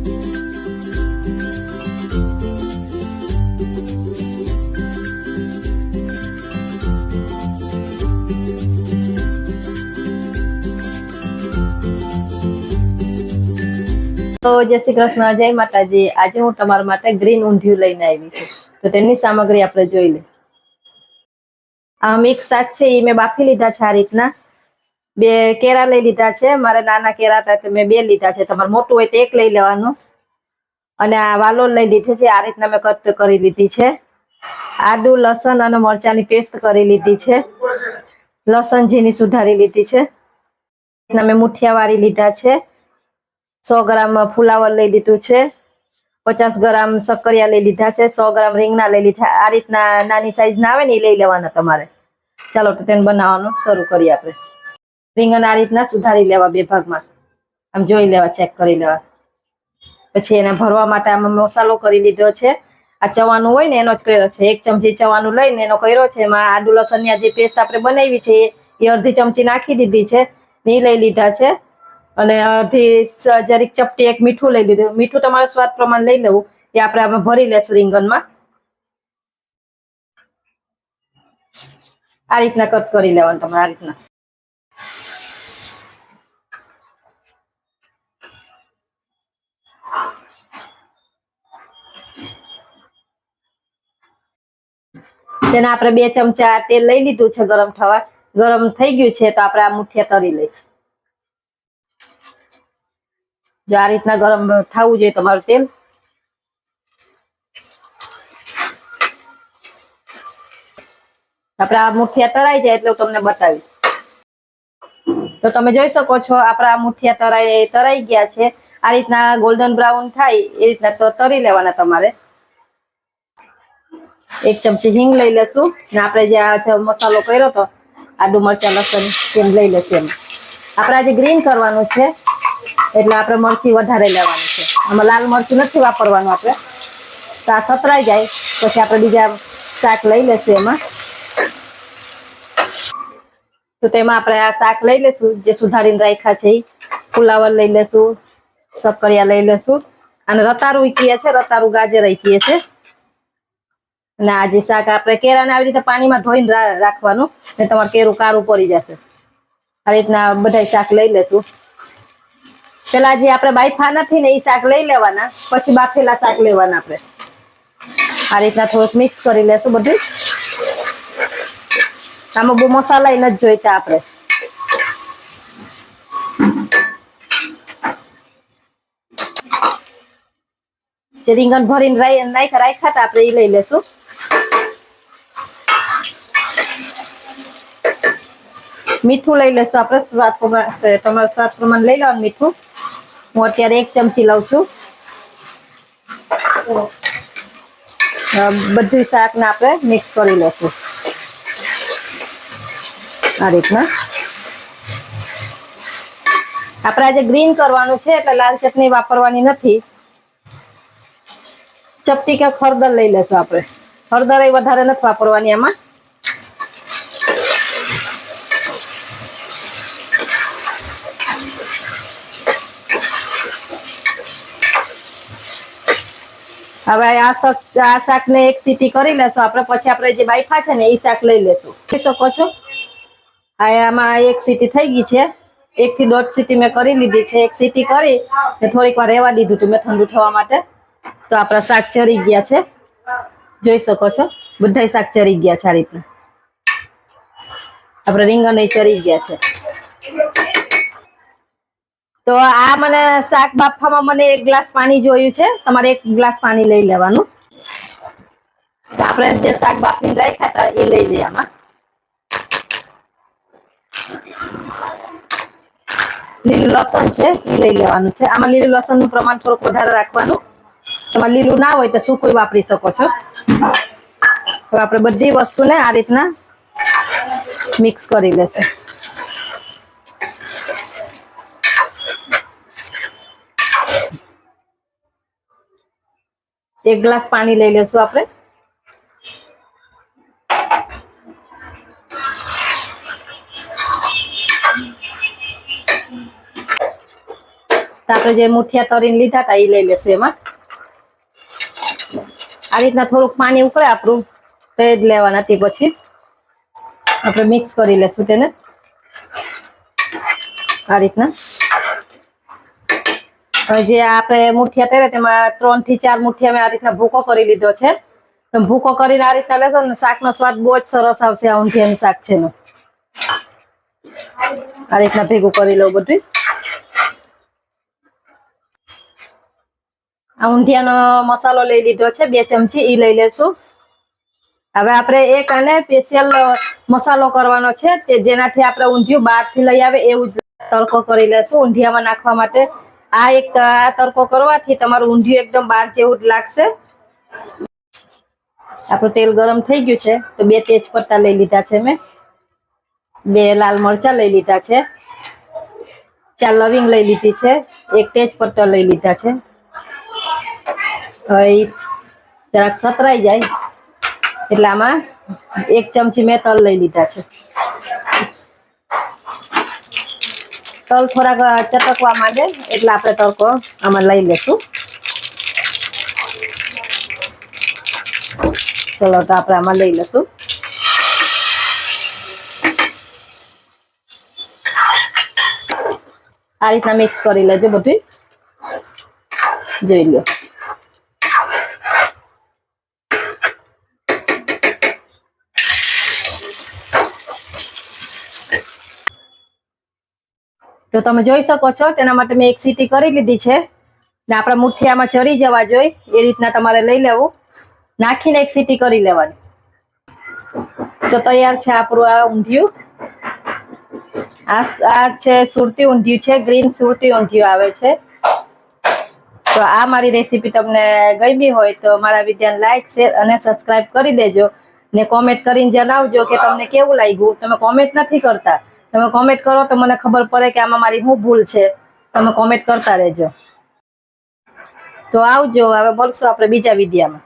તો જય શ્રી કૃષ્ણ, જય માતાજી। આજે હું તમારા માટે ગ્રીન ઊંધિયું લઈને આવી છું। તો તેની સામગ્રી આપણે જોઈ લઈએ। આ મિક્સ શાક છે એ મેં બાફી લીધા છે। આ રીતના 2 કેરા લઈ લીધા છે। મારે નાના કેરા હતા તો મેં 2 લીધા છે। તમારે મોટું હોય તો 1 લઈ લેવાનું। અને આ વાલોળ લઈ લીધી છે। આ રીતના મેં કટ કરી લીધી છે। આદુ, લસણ અને મરચાંની પેસ્ટ કરી લીધી છે। લસણ ઝીણી સુધારી લીધી છે। મેં મુઠિયા વાળી લીધા છે। 100 ગ્રામ ફુલાવર લઈ લીધું છે। 50 ગ્રામ શક્કરિયા લઈ લીધા છે। 100 ગ્રામ રીંગણા લઈ લીધા। આ રીતના નાની સાઈઝ ના આવે ને એ લઈ લેવાના તમારે। ચાલો તો તેને બનાવવાનું શરૂ કરીએ આપણે। રીંગણ આ રીતના સુધારી લેવા 2 ભાગમાં। આમ જોઈ લેવા, ચેક કરી લેવા। પછી એને ભરવા માટે આમાં મસાલો કરી લીધો છે। આ ચવાનું હોય ને એનો જ કર્યો છે। 1 ચમચી ચવાનું લઈને એનો કર્યો છે। એમાં આદુ લસણની જે પેસ્ટ આપણે બનાવી છે એ અડધી ચમચી નાખી દીધી છે। એ લઈ લીધા છે। અને અડધી જરીક ચપટી 1 મીઠું લઈ લીધું। મીઠું તમારા સ્વાદ પ્રમાણે લઈ લેવું। એ આપણે આમાં ભરી લેશું રીંગણમાં। આ રીતના કટ કરી લેવાનું તમારે। આ રીતના તેને આપણે 2 ચમચા તેલ લઈ લીધું છે ગરમ થવા। ગરમ થઈ ગયું છે તો આપણે આ મુઠિયા તળી લઈએ। જો આ રીતના ગરમ થવું જોઈએ તમારું તેલ। આપણે આ મુઠિયા તળાઈ જાય એટલે હું તમને બતાવીશ। તો તમે જોઈ શકો છો આપણા મુઠિયા તળાઈ ગયા છે। આ રીતના ગોલ્ડન બ્રાઉન થાય એ રીતના તો તળી લેવાના તમારે। 1 ચમચી હિંગ લઈ લેશું ને આપણે જે આ મસાલો કર્યો તો આદુ મરચાં લસણ તેમ લઈ લેશું। એમ આપણે આજે ગ્રીન કરવાનું છે એટલે આપણે મરચી વધારે લેવાની છે। આમાં લાલ મરચું નથી વાપરવાનું આપણે। તો આ સતરાઈ જાય પછી આપણે બીજા શાક લઈ લેશું એમાં। તો તેમાં આપણે આ શાક લઈ લેશું જે સુધારીને રાખ્યા છે। ફુલાવર લઈ લેશું, શક્કરિયા લઈ લેશું અને રતારું કીએ છે, રતારું ગાજર કીએ છે। અને આ જે શાક આપણે કેરાને આવી રીતે પાણીમાં ધોઈને રાખવાનું ને તમારે કેરું કારું પડી જશે। આ રીતના બધા શાક લઈ લેશું। પેલા જે આપણે બાફા નથી ને એ શાક લઈ લેવાના, પછી બાફેલા શાક લેવાના આપણે। આ રીતના થોડુંક મિક્સ કરી લેશું બધું। આમાં બહુ મસાલા નથી જોઈતા આપણે। જે રીંગણ ભરીને રાખ્યા હતા આપણે એ લઈ લેશું। મીઠું લઈ લેશું આપણે સ્વાદ પ્રમાણે। તમારા સ્વાદ પ્રમાણે લઈ લેવાનું મીઠું। હું અત્યારે 1 ચમચી લઉં છું। બધું શાકને આપણે મિક્સ કરી લેશું આ રીતના। આપણે આજે ગ્રીન કરવાનું છે એટલે લાલ ચટણી વાપરવાની નથી। ચપટી કે હળદર લઈ લેશું આપણે। હળદર એ વધારે નથી વાપરવાની આમાં। હવે આ શાકને 1 સીટી કરી લેશું આપણે। પછી આપણે જે બાફા છે ને એ શાક લઈ લેશું। જોઈ શકો છો આમાં 1 સીટી થઈ ગઈ છે। 1 થી 1.5 સીટી મેં કરી લીધી છે। 1 સીટી કરી ને થોડીક વાર રહેવા દીધું હતું મેં ઠંડુ થવા માટે। તો આપણા શાક ચરી ગયા છે। જોઈ શકો છો બધા શાક ચરી ગયા છે। આ રીતના આપણે રીંગણ ચરી ગયા છે। તો આ મને શાક બાફવામાં મને 1 ગ્લાસ પાણી જોયું છે। તમારે 1 ગ્લાસ પાણી લઈ લેવાનું। આપણે જે શાક બાફીને રાખ્યા હતા એ લઈ લઈએ આમાં। લીલું લસણ છે એ લઈ લેવાનું છે। આમાં લીલું લસણનું પ્રમાણ થોડુંક વધારે રાખવાનું। તમારે લીલું ના હોય તો સૂકું વાપરી શકો છો। તો આપણે બધી વસ્તુને આ રીતના મિક્સ કરી લેશું। एक ग्लास पानी लई लेશું આપણે। તો આપણે જે મુઠિયા તરીને લીધા હતા એ લઈ લેશું એમાં. આ રીતના થોડુંક પાણી ઉકળે આપણું તો એ જ લેવાના. તે પછી આપણે મિક્સ કરી લેશું તેને આ રીતના. હવે જે આપણે મુઠિયા તળ્યા તેમાં 3 થી 4 મુઠિયા મેં આ રીતના ભૂકો કરી લીધો છે. તો ભૂકો કરીને આ રીતના લેશો ને શાકનો સ્વાદ બહુ જ સરસ આવશે. આ ઊંધિયાનું શાક છે ને આ રીતના ભેગું કરી લઉં બધું. આ ઊંધિયાનો મસાલો લઈ લીધો છે 2 ચમચી, એ લઈ લેશું. હવે આપણે એક આને સ્પેશિયલ મસાલો કરવાનો છે તે જેનાથી આપણે ઊંધિયું બહારથી લઈ આવે એવું તડકો કરી લેશું ઊંધિયામાં નાખવા માટે. આ તડકો કરવાથી તમારું ઊંધિયું એકદમ બહાર જેવું જ લાગશે. આપણું તેલ ગરમ થઈ ગયું છે તો 2 તેજ પત્તા લઈ લીધા છે મેં, 2 લાલ મરચા લઈ લીધા છે, 4 લવિંગ લઈ લીધી છે, 1 તેજ પત્તો લઈ લીધા છે. હવે જરાક સતરાઈ જાય એટલે આમાં 1 ચમચી મેં તલ લઈ લીધા છે. તલ થોડાક ચટકવા માંડે એટલે આપણે તડકો આમાં લઈ લેશું. ચલો તો આપણે આમાં લઈ લેશું. આ રીતના મિક્સ કરી લેજો બધું. જોઈ લો. તો તમે જોઈ શકો છો તેના માટે મેં 1 સીટી કરી લીધી છે ને આપણા મુઠિયામાં ચડી જવા જોઈએ એ રીતના તમારે લઈ લેવું, નાખીને 1 સીટી કરી લેવાની. તો તૈયાર છે આપણું આ ઊંધિયું. આ છે સુરતી ઊંધિયું છે, ગ્રીન સુરતી ઊંધિયું આવે છે. તો આ મારી રેસીપી તમને ગમી હોય તો મારા વિડીયોને લાઈક, શેર અને સબસ્ક્રાઇબ કરી દેજો ને કોમેન્ટ કરીને જણાવજો કે તમને કેવું લાગ્યું. તમે કોમેન્ટ નથી કરતા, તમે કોમેન્ટ કરો તો મને ખબર પડે કે આમાં મારી શું ભૂલ છે. તમે કોમેન્ટ કરતા રહેજો. તો આવજો, હવે મળશું આપણે બીજા વિડીયોમાં.